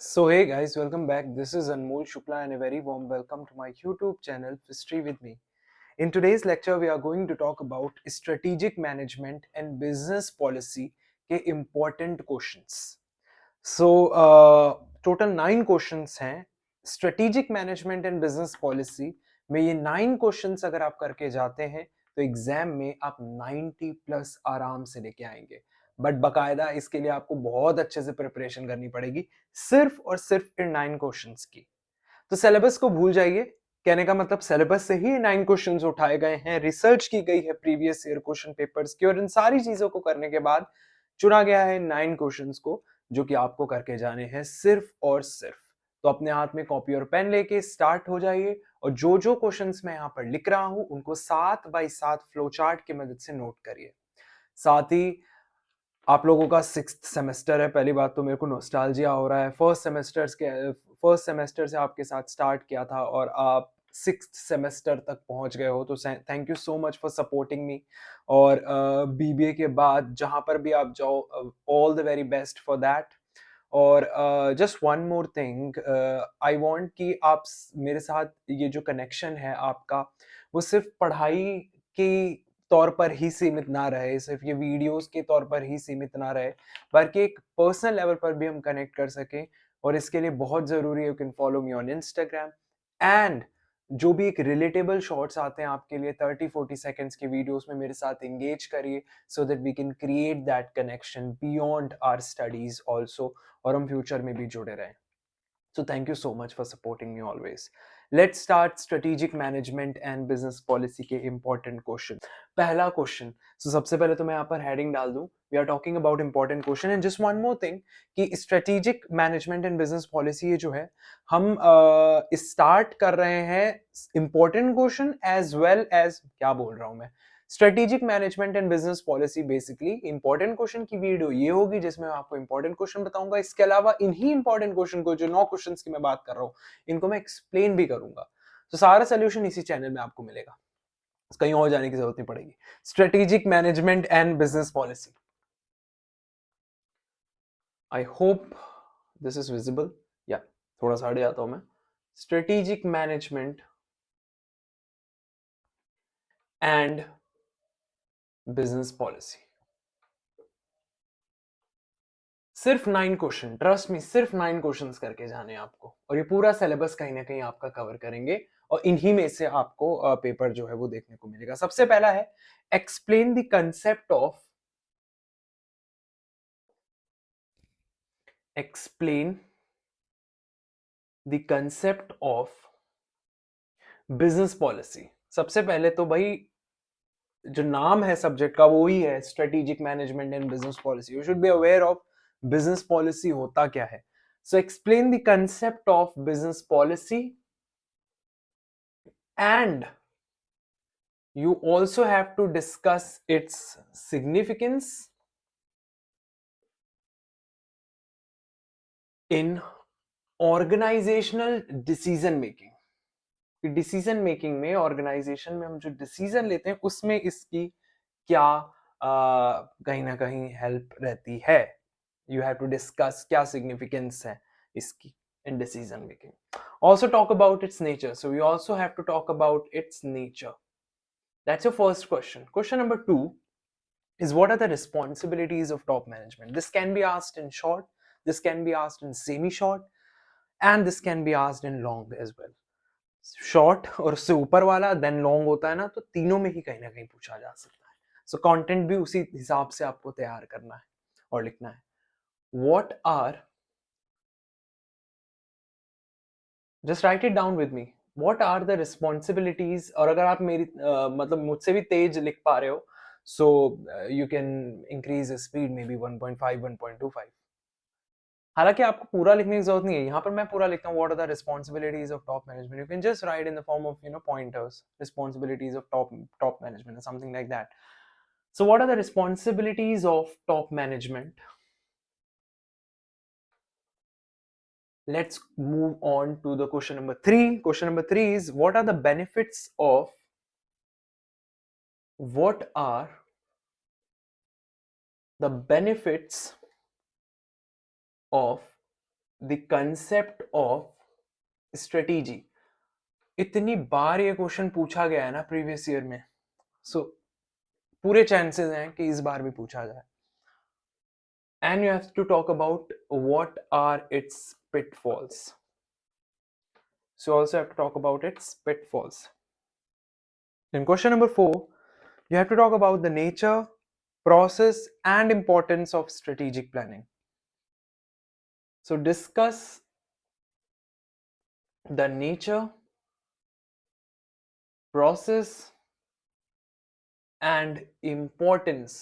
So hey guys, welcome back. This is Anmol Shukla and a very warm welcome to my YouTube channel History with Me. In today's lecture, we are going to talk about strategic management and business policy के important questions. Total 9 questions हैं. Strategic management and business policy में ये 9 questions अगर आप करके जाते हैं तो एग्जाम में आप 90 प्लस आराम से लेके आएंगे. बट बकायदा इसके लिए आपको बहुत अच्छे से प्रिपरेशन करनी पड़ेगी सिर्फ और सिर्फ इन 9 क्वेश्चंस की. तो सिलेबस को भूल जाइए. कहने का मतलब सिलेबस से ही 9 क्वेश्चंस उठाए गए हैं, रिसर्च की गई है प्रीवियस ईयर क्वेश्चन पेपर्स की और इन सारी चीजों को करने के बाद चुना गया है 9 क्वेश्चंस को जो कि आपको करके जाने हैं सिर्फ और सिर्फ. तो अपने हाथ में कॉपी और पेन लेके स्टार्ट हो जाइए और जो जो क्वेश्चंस मैं यहाँ पर लिख रहा हूं उनको 7 बाई 7 फ्लो चार्ट की मदद से नोट करिए. साथ ही आप लोगों का 6th सेमेस्टर है. पहली बात तो मेरे को नॉस्टैल्जिया हो रहा है. फर्स्ट सेमेस्टर से आपके साथ स्टार्ट किया था और आप 6th सेमेस्टर तक पहुंच गए हो, तो thank you so much for supporting me. और बीबीए के बाद जहां पर भी आप जाओ, all the very best for that. और just one more thing, I want कि आप मेरे साथ ये जो कनेक्शन है आपका वो सिर्फ पढ़ाई की तौर पर ही सीमित ना रहे, सिर्फ ये वीडियोस के तौर पर ही सीमित ना रहे, बल्कि एक पर्सनल लेवल पर भी हम कनेक्ट कर सकें. और इसके लिए बहुत जरूरी है you can follow me on Instagram. And जो भी एक रिलेटेबल शॉर्ट्स आते हैं आपके लिए 30-40 सेकेंड्स के वीडियोस में मेरे साथ एंगेज करिए so that we can create that connection beyond our studies also और हम फ्यूचर में भी जुड़े रहें. So thank you so much for supporting me always. Let's start strategic management and business policy के important question. पहला question. So सबसे पहले तो मैं यहाँ पर heading डाल दूँ. We are talking about important question and just one more thing कि strategic management and business policy ये जो है हम start कर रहे हैं important question as well as क्या बोल रहा हूँ मैं, strategic management and business policy. Basically important question की वीडियो ये होगी जिसमें मैं आपको इंपॉर्टेंट क्वेश्चन बताऊंगा. इसके अलावा इन्हीं इंपॉर्टेंट क्वेश्चन को, जो 9 क्वेश्चन की मैं बात कर रहा हूँ, इनको मैं एक्सप्लेन भी करूंगा. तो सारा सोल्यूशन इसी चैनल में आपको मिलेगा, कहीं और जाने की जरूरत नहीं पड़ेगी. Strategic management and business policy. I hope this is visible. या थोड़ा सा हट जाता हूं मैं. Strategic management and business policy. सिर्फ 9 क्वेश्चन, ट्रस्ट मी, सिर्फ 9 क्वेश्चंस करके जाने आपको और ये पूरा सिलेबस कहीं ना कहीं आपका कवर करेंगे और इन्हीं में से आपको पेपर जो है वो देखने को मिलेगा. सबसे पहला है explain the concept of explain the concept of business policy. सबसे पहले तो भाई जो नाम है सब्जेक्ट का वो ही है strategic management and business policy. You should be aware of business policy होता क्या है. So explain the concept of business policy and you also have to discuss its significance in organizational decision making. Decision making में, organisation में हम जो decision लेते हैं उसमें इसकी क्या कहीं ना कहीं हेल्प रहती है. यू हैव टू डिस्कस क्या सिग्निफिकेंस है इसकी in decision making. Also talk about its nature. So we also have to talk about its nature. That's your first question. Question number 2 is what are the responsibilities of top management? This can be asked in short, this can be asked in semi-short, and this can be asked in long as well. Short और उससे ऊपर वाला then long होता है ना, तो तीनों में ही कहीं ना कहीं पूछा जा सकता है. So content भी उसी हिसाब से आपको तैयार करना है और लिखना है. What are, just write it down with me. What are the responsibilities? और अगर आप मेरी मतलब मुझसे भी तेज लिख पा रहे हो, so you can increase the speed maybe 1.5, 1.25. हालांकि आपको पूरा लिखने की जरूरत नहीं है. यहाँ पर मैं पूरा लिखता हूँ what are the responsibilities of top management. You can just write in the form of pointers, responsibilities of top management, something like that. So what are the responsibilities of top management. Let's move on to the question number 3. Question number 3 is what are the benefits of the concept of strategy. इतनी बार ये question पूछा गया है ना previous year में, सो पूरे chances हैं कि इस बार भी पूछा जाए। And you have to talk about what are its pitfalls. So you also have to talk about its pitfalls. In question number 4, you have to talk about the nature, process, and importance of strategic planning. So discuss the nature, process, and importance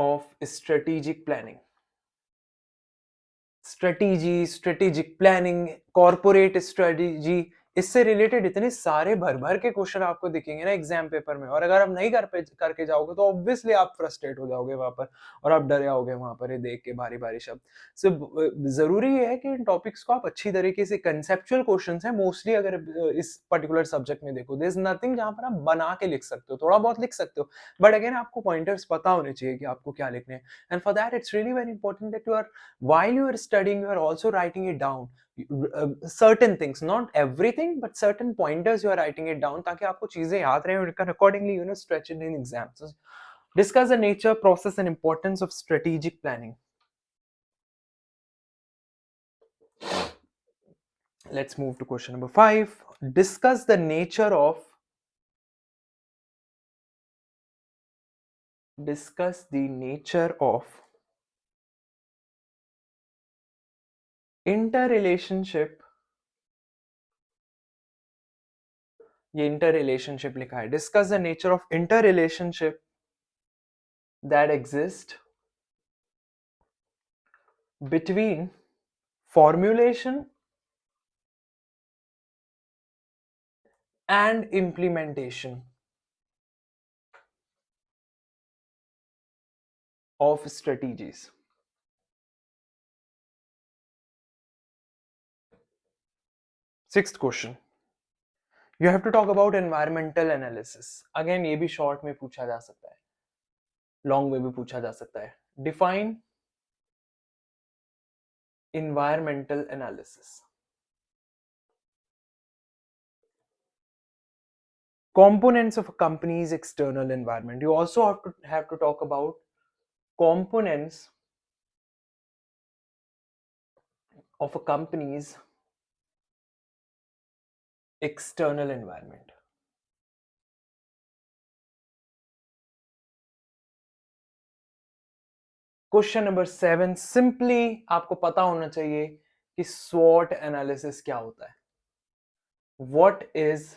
of strategic planning. Strategy, strategic planning, corporate strategy, इससे related इतने सारे भर भर के question आपको दिखेंगे ना exam paper में, और अगर आप नहीं करके जाओगे तो ऑब्वियसली आप फ्रस्ट्रेट हो जाओगे वहां पर, और आप डरे आओगे वहां पर ये देख के बारी बारी शब्द। सो जरूरी है कि इन टॉपिक्स को आप अच्छी तरीके से, कंसेप्चुअल क्वेश्चंस हैं मोस्टली, अगर इस पर्टिकुलर सब्जेक्ट में देखो, देयर इज नथिंग जहां पर आप बना के लिख सकते हो, थोड़ा बहुत लिख सकते हो, बट अगेन आपको पॉइंटर्स पता होने चाहिए कि आपको क्या लिखने हैं। And for that it's really very important that you are, while you are studying, you are also writing it down. Certain things, not everything, but certain pointers you are writing it down, ताकि आपको चीजें याद रहे, you can accordingly stretch it in exams. So, discuss the nature, process, and importance of strategic planning. Let's move to question number 5. Discuss the nature of interrelationship. ये interrelationship लिखा है. Discuss the nature of interrelationship that exist between formulation and implementation of strategies. Sixth question. You have to talk about environmental analysis. Again, ये भी short में पूछा जा सकता है, long में भी पूछा जा सकता है. Define environmental analysis. Components of a company's external environment. You also have to talk about components of a company's external environment. Question number 7, simply आपको पता होना चाहिए कि SWOT एनालिसिस क्या होता है. What is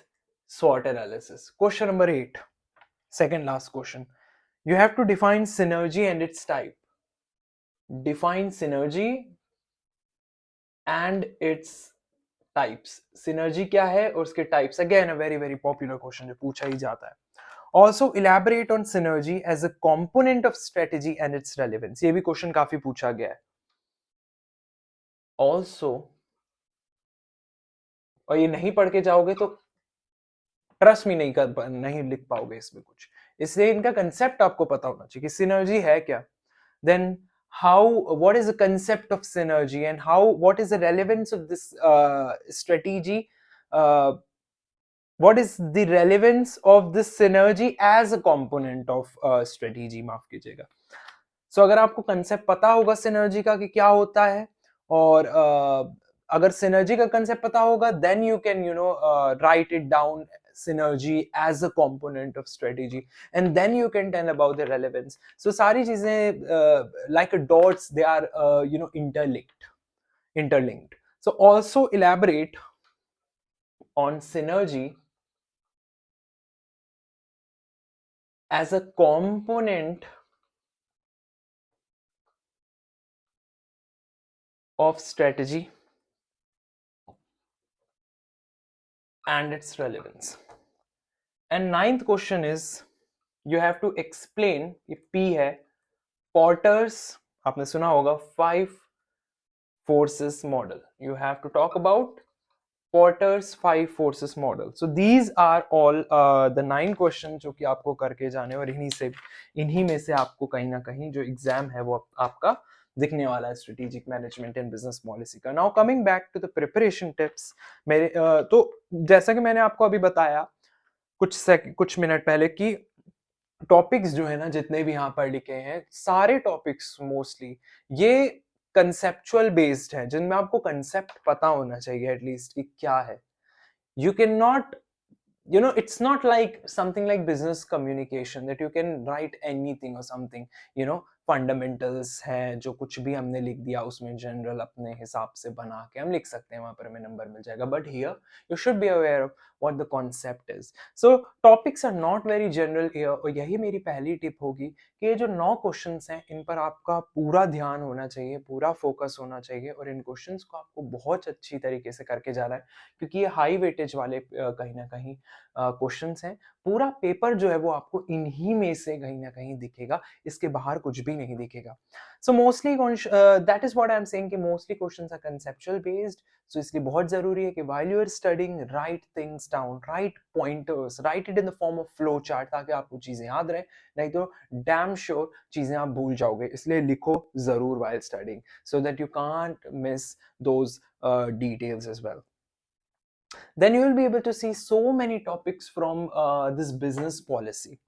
SWOT analysis? Question number 8, second last question. You have to define synergy and its type. Define synergy and its types. Synergy क्या है और उसके types. Again, a very very popular question जो पूछा ही जाता है. Also elaborate on synergy as a component of strategy and its relevance. ये भी क्वेश्चन काफी पूछा गया है. Also, और ये नहीं पढ़ के जाओगे तो ट्रस्ट में नहीं लिख पाओगे इसमें कुछ, इसलिए इनका कंसेप्ट आपको पता होना चाहिए कि सिनर्जी है क्या, then what is the concept of synergy, and what is the relevance of this strategy, what is the relevance of this synergy as a component of strategy, माफ कीजिएगा. सो अगर आपको कंसेप्ट पता होगा सिनर्जी का कि क्या होता है, और अगर सिनर्जी का कंसेप्ट पता होगा, then you can write it down synergy as a component of strategy, and then you can tell about the relevance. So सारी चीजें like a dots, they are interlinked. So also elaborate on synergy as a component of strategy and its relevance. And ninth question is, you have to explain, ये P है, Porter's, आपने सुना होगा, 5 forces model. You have to talk about Porter's 5 forces model. So these are all the 9 questions जो कि आपको करके जाने, और इन्हीं में से आपको कहीं ना कहीं जो एग्जाम है वो आपका दिखने वाला है strategic management and business policy का। Now coming back to the preparation tips, मेरे तो जैसा कि मैंने आपको अभी बताया कुछ मिनट पहले कि टॉपिक्स जो है ना जितने भी यहाँ पर लिखे हैं सारे टॉपिक्स मोस्टली ये कंसेप्चुअल बेस्ड है, जिनमें आपको कंसेप्ट पता होना चाहिए एटलीस्ट कि क्या है। You can not, it's not like something like business communication that you can write anything or something, fundamentals है जो कुछ भी हमने लिख दिया उसमें जनरल अपने हिसाब से बना के हम लिख सकते हैं, वहां पर हमें नंबर मिल जाएगा। But here you should be aware of what the concept is. So topics are not very general here, और यही मेरी पहली टिप होगी कि ये जो 9 क्वेश्चंस हैं इन पर आपका पूरा ध्यान होना चाहिए, पूरा फोकस होना चाहिए, और इन क्वेश्चंस को आपको बहुत अच्छी तरीके से करके जाना है, क्योंकि ये हाई वेटेज वाले कहीं ना कहीं क्वेश्चंस हैं। पूरा पेपर जो है वो आपको इन्हीं में से कहीं ना कहीं दिखेगा, इसके बाहर कुछ भी नहीं दिखेगा। So mostly that is what I am saying कि mostly questions are conceptual based. So इसलिए बहुत जरूरी है कि while you are studying write things down, write pointers, write it in the form of flow chart, ताकि आपको चीजें याद रहे, नहीं तो डैम श्योर चीजें आप भूल जाओगे। इसलिए लिखो जरूर while studying, so that you can't miss those details as well. Then you will be able to see so many topics from this business policy.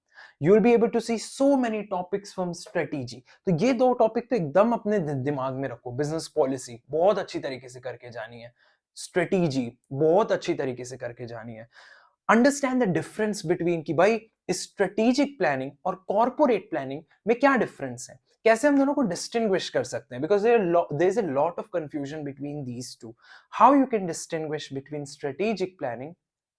You will be able to see so many topics from strategy. तो ये दो topic तो एकदम अपने दिमाग में रखो। Business policy बहुत अच्छी तरीके से करके जानी है, स्ट्रेटेजी बहुत अच्छी तरीके से करके जानी है। अंडरस्टैंड द डिफरेंस बिटवीन कि भाई स्ट्रेटेजिक प्लानिंग और कॉर्पोरेट प्लानिंग में क्या डिफरेंस है, कैसे हम दोनों को डिस्टिंग्विश कर सकते हैं, because there is a lot of confusion between these two. how you can distinguish between strategic planning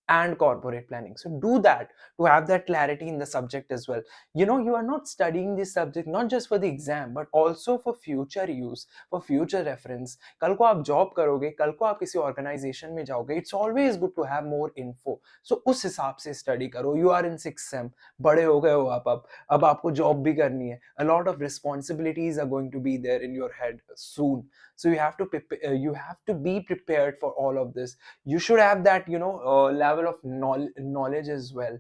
and corporate planning. So do that to have that clarity in the subject as well. You are not studying this subject not just for the exam but also for future use, for future reference. कल को आप job करोगे, कल को आप किसी organisation में जाओगे, it's always good to have more info. So उस हिसाब से स्टडी करो। You are in 6th same, बड़े हो गए हो आप, अब आपको जॉब भी करनी है। A lot of responsibilities are going to be there in your head soon, so you have to be prepared for all of this. You should have that level of knowledge as well,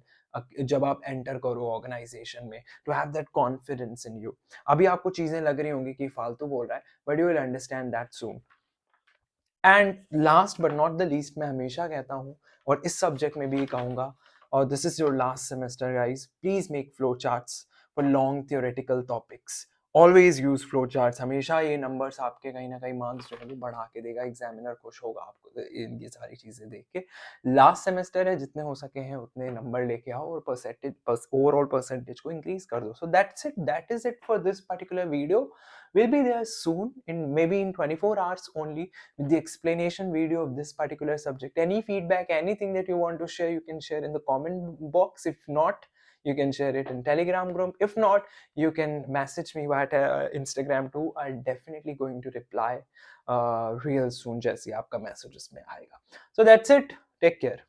जब आप enter करो organization में, to have that confidence in you. अभी आपको चीजें लग रही होंगी कि फालतू बोल रहा है, but you will understand that soon. And last but not the least, मैं हमेशा कहता हूँ और इस सब्जेक्ट में भी कहूंगा, और this is your last semester guys, please make flow charts for long theoretical topics. Always use flow charts. हमेशा ये नंबर्स आपके कहीं ना कहीं मार्क्स जो है वो बढ़ा के देगा, एग्जामिनर खुश होगा आपको ये सारी चीजें देख के। लास्ट सेमेस्टर है, जितने हो सके हैं उतने नंबर लेके आओ और परसेंटेज, ओवरऑल परसेंटेज को इंक्रीज कर दो। So that's it, that is it for this particular video. We'll be there soon, in maybe in 24 hours only, with the explanation video of this particular subject. Any feedback, anything that you want to share, you can share in the comment box. If not, you can share it in Telegram group. If not, you can message me via Instagram too. I'm definitely going to reply real soon जैसे आपका message उसमें आएगा. So that's it. Take care.